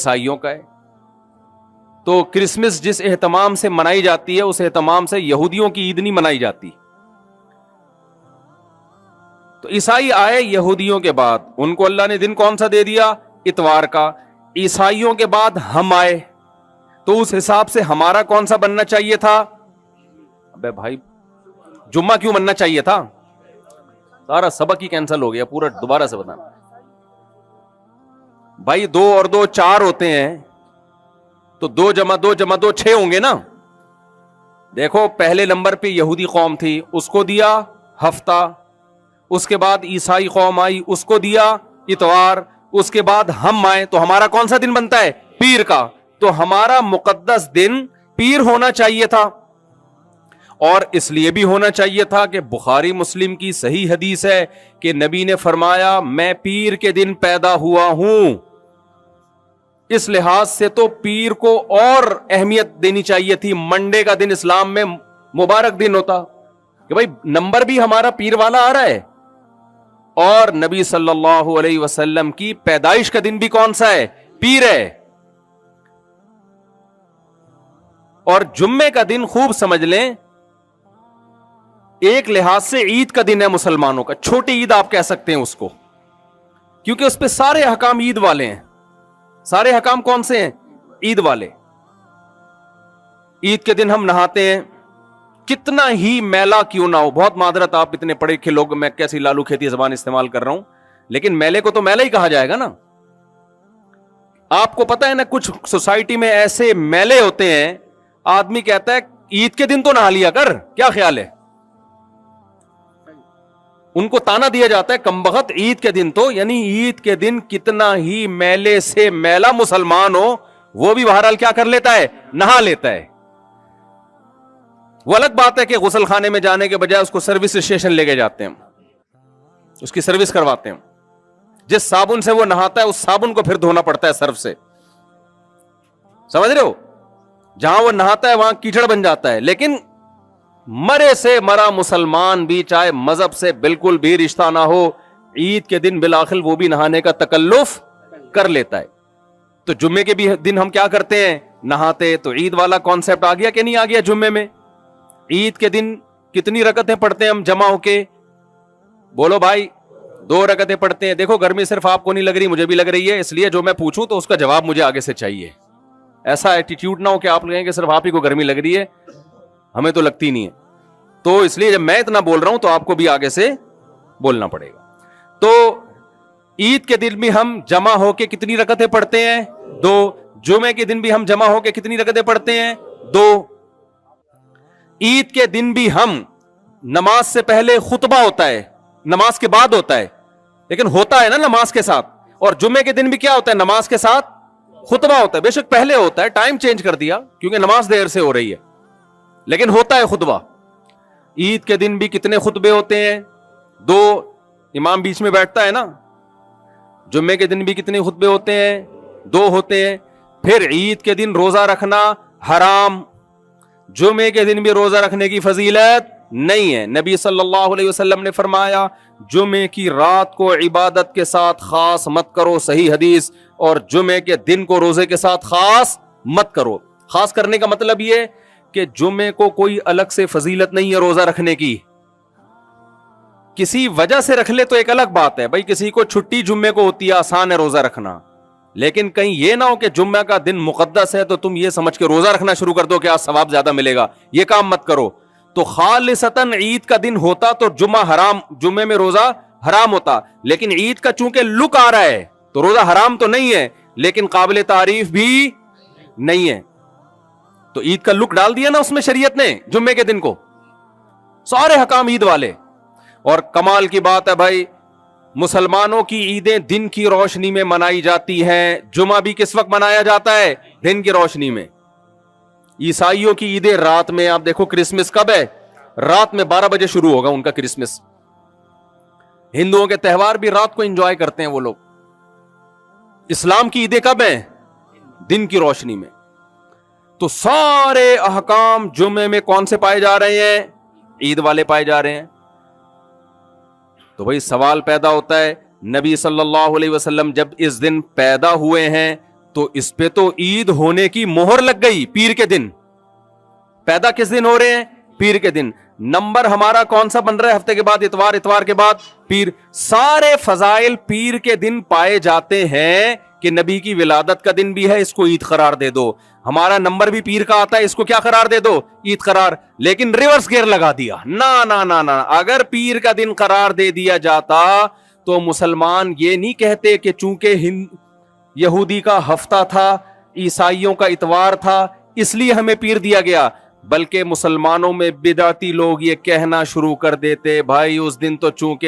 عیسائیوں کا ہے. تو کرسمس جس اہتمام سے منائی جاتی ہے اس اہتمام سے یہودیوں کی عید نہیں منائی جاتی. تو عیسائی آئے یہودیوں کے بعد, ان کو اللہ نے دن کون سا دے دیا؟ اتوار کا. عیسائیوں کے بعد ہم آئے تو اس حساب سے ہمارا کون سا بننا چاہیے تھا؟ ابے بھائی جمعہ کیوں بننا چاہیے تھا؟ سارا سبق ہی کینسل ہو گیا, پورا دوبارہ سے بتانا. بھائی 2 اور 2 4 ہوتے ہیں, تو 2 جمع 2 جمع 2 6 ہوں گے نا. دیکھو پہلے نمبر پہ یہودی قوم تھی, اس کو دیا ہفتہ. اس کے بعد عیسائی قوم آئی, اس کو دیا اتوار. اس کے بعد ہم آئے تو ہمارا کون سا دن بنتا ہے؟ پیر کا. تو ہمارا مقدس دن پیر ہونا چاہیے تھا. اور اس لیے بھی ہونا چاہیے تھا کہ بخاری مسلم کی صحیح حدیث ہے کہ نبی نے فرمایا میں پیر کے دن پیدا ہوا ہوں. اس لحاظ سے تو پیر کو اور اہمیت دینی چاہیے تھی. منڈے کا دن اسلام میں مبارک دن ہوتا کہ بھائی نمبر بھی ہمارا پیر والا آ رہا ہے, اور نبی صلی اللہ علیہ وسلم کی پیدائش کا دن بھی کون سا ہے؟ پیر ہے. اور جمعے کا دن خوب سمجھ لیں, ایک لحاظ سے عید کا دن ہے مسلمانوں کا. چھوٹی عید آپ کہہ سکتے ہیں اس کو, کیونکہ اس پہ سارے حکام عید والے ہیں. سارے حکام کون سے ہیں؟ عید والے. عید کے دن ہم نہاتے ہیں, کتنا ہی میلا کیوں نہ ہو. بہت معذرت, آپ اتنے پڑھے لکھے لوگ, میں کیسی لالو کھیتی زبان استعمال کر رہا ہوں, لیکن میلے کو تو میلہ ہی کہا جائے گا نا. آپ کو پتا ہے نا کچھ سوسائٹی میں ایسے میلے ہوتے ہیں, آدمی کہتا ہے عید کے دن تو نہا لیا کر, کیا خیال ہے؟ ان کو تانا دیا جاتا ہے کمبخت عید کے دن تو, یعنی عید کے دن کتنا ہی میلے سے میلا مسلمان ہو وہ بھی بہرحال کیا کر لیتا ہے؟ نہا لیتا ہے. وہ الگ بات ہے کہ غسل خانے میں جانے کے بجائے اس کو سروس اسٹیشن لے کے جاتے ہیں, اس کی سروس کرواتے ہیں. جس صابن سے وہ نہاتا ہے اس صابن کو پھر دھونا پڑتا ہے سرف سے, سمجھ رہے ہو؟ جہاں وہ نہاتا ہے وہاں کیچڑ بن جاتا ہے. لیکن مرے سے مرا مسلمان بھی, چاہے مذہب سے بالکل بھی رشتہ نہ ہو, عید کے دن بالآخر وہ بھی نہانے کا تکلف کر لیتا ہے. تو جمعے کے بھی دن ہم کیا کرتے ہیں؟ نہاتے. تو عید والا کانسیپٹ آ گیا کہ نہیں آ گیا جمعے میں؟ عید کے دن کتنی رکعتیں پڑھتے ہیں ہم جمع ہو کے؟ بولو بھائی. 2 رکعتیں پڑھتے ہیں. دیکھو گرمی صرف آپ کو نہیں لگ رہی, مجھے بھی لگ رہی ہے, اس لیے جو میں پوچھوں تو اس کا جواب مجھے آگے سے چاہیے. ایسا ایٹیٹیوڈ نہ ہو کہ آپ کہیں کہ صرف آپ ہی کو گرمی لگ رہی ہے, ہمیں تو لگتی نہیں ہے. تو اس لیے جب میں اتنا بول رہا ہوں تو آپ کو بھی آگے سے بولنا پڑے گا. تو عید کے دن بھی ہم جمع ہو کے کتنی رکعتیں پڑھتے ہیں؟ 2. جمعے کے دن بھی ہم جمع ہو کے کتنی رکعتیں پڑھتے ہیں؟ 2. عید کے دن بھی ہم, نماز سے پہلے خطبہ ہوتا ہے, نماز کے بعد ہوتا ہے, لیکن ہوتا ہے نا نماز کے ساتھ. اور جمعے کے دن بھی کیا ہوتا ہے؟ نماز کے ساتھ خطبہ ہوتا ہے. بے شک پہلے ہوتا ہے, ٹائم چینج کر دیا کیونکہ نماز دیر سے ہو رہی ہے, لیکن ہوتا ہے خطبہ. عید کے دن بھی کتنے خطبے ہوتے ہیں؟ 2. امام بیچ میں بیٹھتا ہے نا. جمعے کے دن بھی کتنے خطبے ہوتے ہیں؟ 2 ہوتے ہیں. پھر عید کے دن روزہ رکھنا حرام, جمعے کے دن بھی روزہ رکھنے کی فضیلت نہیں ہے. نبی صلی اللہ علیہ وسلم نے فرمایا جمعے کی رات کو عبادت کے ساتھ خاص مت کرو, صحیح حدیث, اور جمعے کے دن کو روزے کے ساتھ خاص مت کرو. خاص کرنے کا مطلب یہ کہ جمعے کو کوئی الگ سے فضیلت نہیں ہے روزہ رکھنے کی. کسی وجہ سے رکھ لے تو ایک الگ بات ہے, بھائی کسی کو چھٹی جمعے کو ہوتی ہے, آسان ہے روزہ رکھنا, لیکن کہیں یہ نہ ہو کہ جمعہ کا دن مقدس ہے تو تم یہ سمجھ کے روزہ رکھنا شروع کر دو کہ آج ثواب زیادہ ملے گا. یہ کام مت کرو. تو خالصتاً عید کا دن ہوتا تو جمعے میں روزہ حرام ہوتا, لیکن عید کا چونکہ لک آ رہا ہے تو روزہ حرام تو نہیں ہے, لیکن قابل تعریف بھی نہیں ہے. تو عید کا لک ڈال دیا نا اس میں شریعت نے جمعے کے دن کو, سارے حکام عید والے. اور کمال کی بات ہے بھائی, مسلمانوں کی عیدیں دن کی روشنی میں منائی جاتی ہیں. جمعہ بھی کس وقت منایا جاتا ہے؟ دن کی روشنی میں. عیسائیوں کی عیدیں رات میں. آپ دیکھو کرسمس کب ہے؟ رات میں 12 بجے شروع ہوگا ان کا کرسمس. ہندوؤں کے تہوار بھی رات کو انجوائے کرتے ہیں وہ لوگ. اسلام کی عیدیں کب ہیں؟ دن کی روشنی میں. تو سارے احکام جمعے میں کون سے پائے جا رہے ہیں؟ عید والے پائے جا رہے ہیں. تو بھئی سوال پیدا ہوتا ہے, نبی صلی اللہ علیہ وسلم جب اس دن پیدا ہوئے ہیں تو اس پہ تو عید ہونے کی مہر لگ گئی. پیر کے دن پیدا کس دن ہو رہے ہیں؟ پیر کے دن. نمبر ہمارا کون سا بن رہا ہے ہفتے کے بعد اتوار، اتوار کے بعد پیر. سارے فضائل پیر کے دن پائے جاتے ہیں کہ نبی کی ولادت کا دن بھی ہے، اس کو عید قرار دے دو. ہمارا نمبر بھی پیر کا آتا ہے، اس کو کیا قرار دے دو؟ عید قرار. لیکن ریورس گیئر لگا دیا. نہ اگر پیر کا دن قرار دے دیا جاتا تو مسلمان یہ نہیں کہتے کہ چونکہ یہودی کا ہفتہ تھا، عیسائیوں کا اتوار تھا، اس لیے ہمیں پیر دیا گیا. بلکہ مسلمانوں میں بدعتی لوگ یہ کہنا شروع کر دیتے بھائی اس دن تو چونکہ